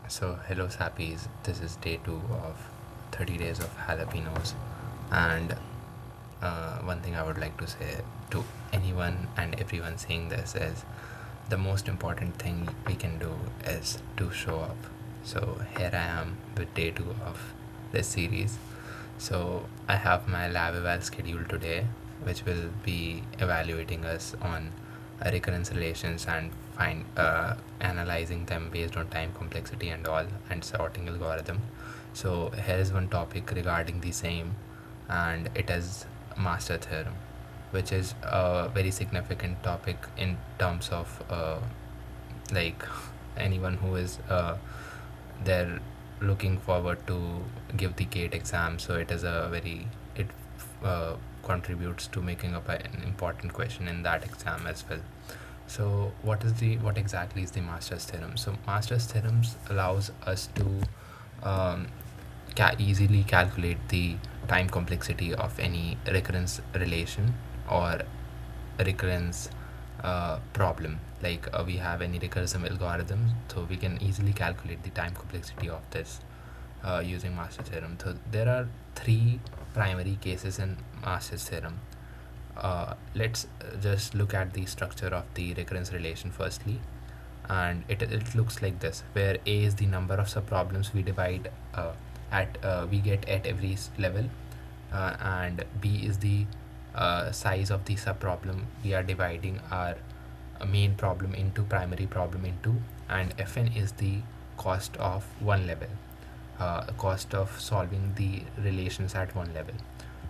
So hello Sappies, this is day 2 of 30 days of Jalapeños, and one thing I would like to say to anyone and everyone saying this is the most important thing we can do is to show up. So here I am with day 2 of this series. So I have my lab eval scheduled today, which will be evaluating us on recurrence relations and analyzing them based on time complexity and all, and sorting algorithm. So here's one topic regarding the same, and it is Master Theorem, which is a very significant topic in terms of like anyone who is they're looking forward to give the GATE exam. So it is it contributes to making up an important question in that exam as well. So what exactly is the Master's theorem? So Master's theorems allows us to easily calculate the time complexity of any recurrence relation or recurrence problem. Like we have any recursive algorithm, so we can easily calculate the time complexity of this using Master theorem. So there are 3 primary cases in Master's theorem. Let's just look at the structure of the recurrence relation firstly, and it looks like this, where A is the number of subproblems we divide we get at every level, and B is the size of the subproblem we are dividing our main problem into, primary problem into, and Fn is the cost of one level, cost of solving the relations at one level.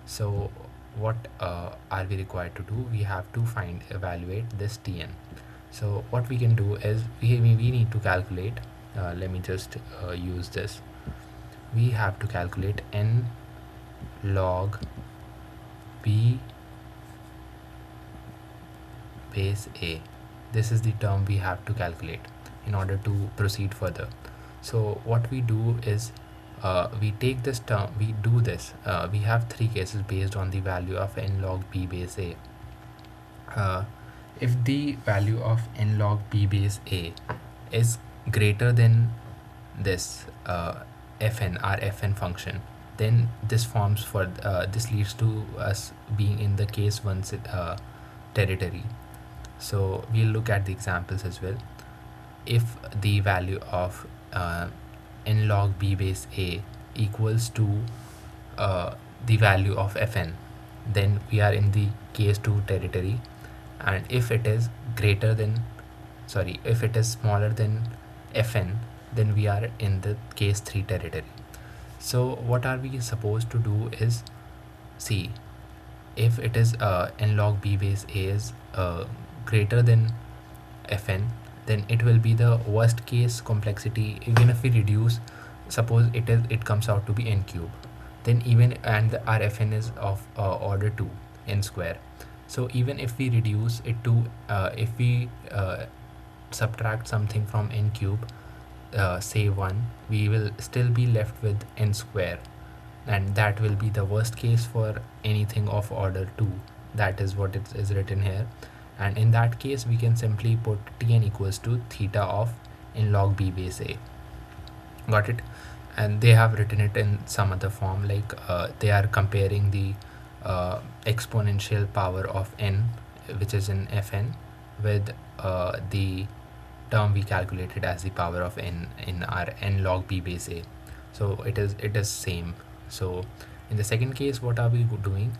So what are we required to do? We have to evaluate this Tn. So what we can do is we need to calculate, let me just use this. We have to calculate n log b base a. This is the term we have to calculate in order to proceed further. So what we do is we take this term, we do this, we have 3 cases based on the value of n log b base a. If the value of n log b base a is greater than this fn, our fn function, then this forms for this leads to us being in the case 1 territory. So we'll look at the examples as well. If the value of n log b base a equals to the value of fn, then we are in the case 2 territory, and if it is if it is smaller than fn, then we are in the case 3 territory. So what are we supposed to do is see if it is n log b base a is greater than fn, then it will be the worst case complexity. Even if we reduce, suppose it comes out to be n cube, then and our fn is of order 2, n square. So even if we reduce it to if we subtract something from n cube, say 1, we will still be left with n square, and that will be the worst case for anything of order 2. That is what it is written here, and in that case we can simply put Tn equals to theta of n log b base a. Got it? And they have written it in some other form, like they are comparing the exponential power of n, which is in fn, with the term we calculated as the power of n in our n log b base a. So it is same. So in the second case, what are we doing?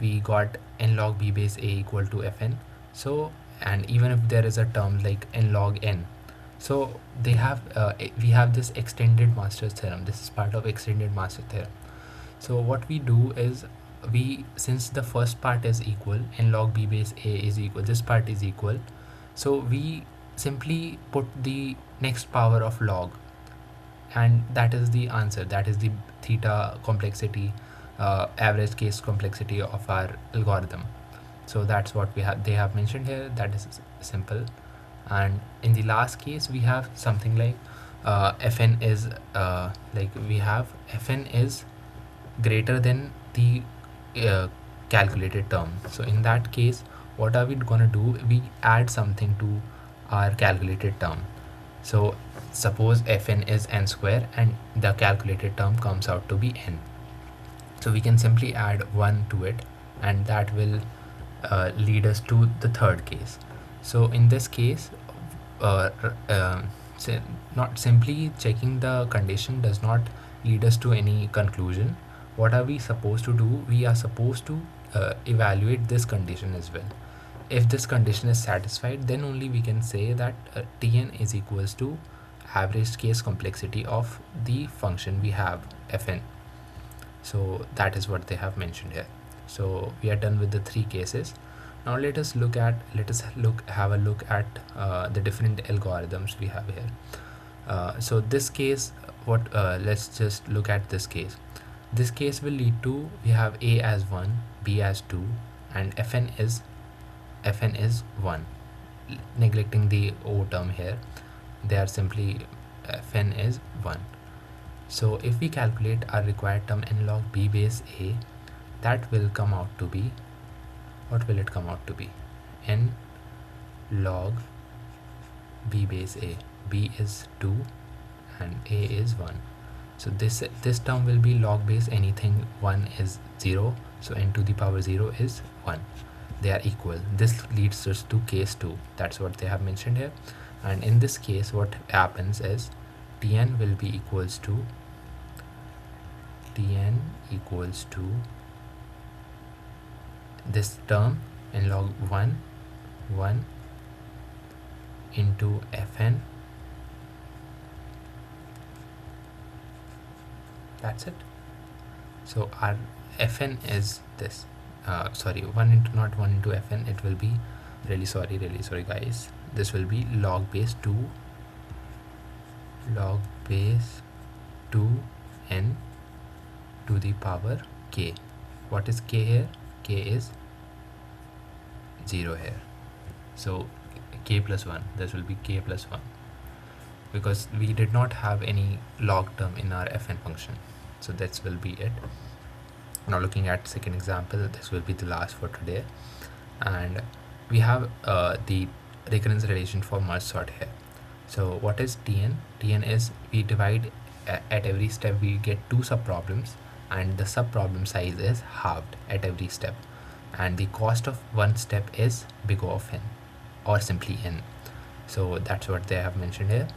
We got n log b base a equal to fn. So, and even if there is a term like n log n, so they have we have this extended Master's theorem. This is part of extended Master theorem. So what we do is, since the first part is equal, n log b base a is equal, this part is equal, so we simply put the next power of log, and that is the answer. That is the theta complexity, average case complexity of our algorithm. So that's what they have mentioned here. That is simple. And in the last case, we have something like fn is we have fn is greater than the calculated term. So in that case, what are we gonna do? We add something to our calculated term. So suppose fn is n square and the calculated term comes out to be n. So we can simply add 1 to it, and that will lead us to the third case. So in this case, not simply checking the condition does not lead us to any conclusion. What are we supposed to do? We are supposed to evaluate this condition as well. If this condition is satisfied, then only we can say that Tn is equals to average case complexity of the function we have fn. So that is what they have mentioned here. So we are done with the three cases. Now let us have a look at the different algorithms we have here. So this case, let's just look at this case. This case will lead to, we have a as 1, b as 2, and fn is 1. Neglecting the o term here, they are simply fn is 1. So if we calculate our required term n log b base a, that will come out to be, what will it come out to be? N log b base a. B is 2 and a is 1. So this term will be log base anything 1 is 0. So n to the power 0 is 1. They are equal. This leads us to case 2. That's what they have mentioned here. And in this case, what happens is Tn will be equals to this term n log 1 into fn. That's it. So our fn is this. Sorry, 1 into, not 1 into fn, it will be, really sorry guys, this will be log base 2n to the power k. What is k here? K is 0 here. So k plus 1, this will be k plus 1, because we did not have any log term in our fn function. So that will be it. Now looking at second example, this will be the last for today, and we have the recurrence relation for merge sort here. So what is Tn? Tn is, we divide at every step, we get 2 subproblems, and the subproblem size is halved at every step, and the cost of one step is big O of n, or simply n. So that's what they have mentioned here.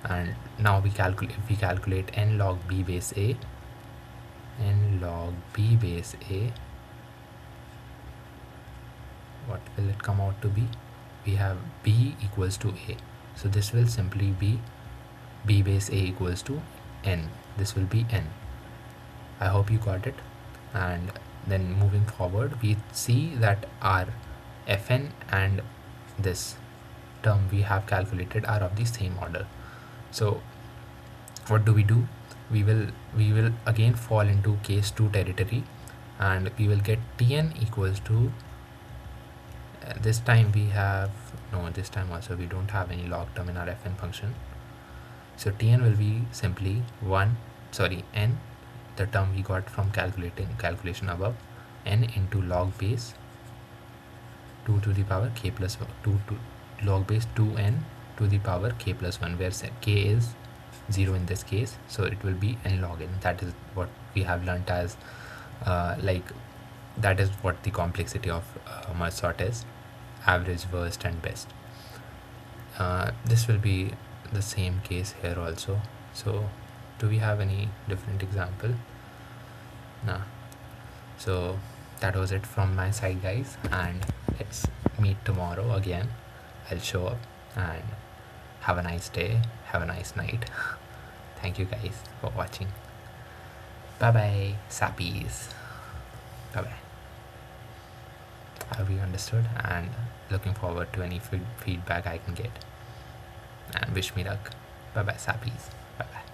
And now we calculate n log b base a, what will it come out to be? We have b equals to a, so this will simply be b base a equals to n. This will be n. I hope you got it. And then moving forward, we see that our fn and this term we have calculated are of the same order. So what do? We will again fall into case 2 territory, and we will get Tn equals to, this time we have, no, this time also we don't have any log term in our fn function. So Tn will be simply n, the term we got from calculation above, n into log base 2 to the power k plus 1, 2 to log base 2n to the power k plus 1, where k is 0 in this case, so it will be n log n. That is what we have learnt as that is what the complexity of merge sort is: average, worst, and best. This will be the same case here also. So do we have any different example? Nah. So that was it from my side, guys, and let's meet tomorrow again. I'll show up, and have a nice day, have a nice night. Thank you guys for watching. Bye bye, sappies. Bye bye. Have you understood? And looking forward to any feedback I can get. And wish me luck. Bye bye, sappies. Bye bye.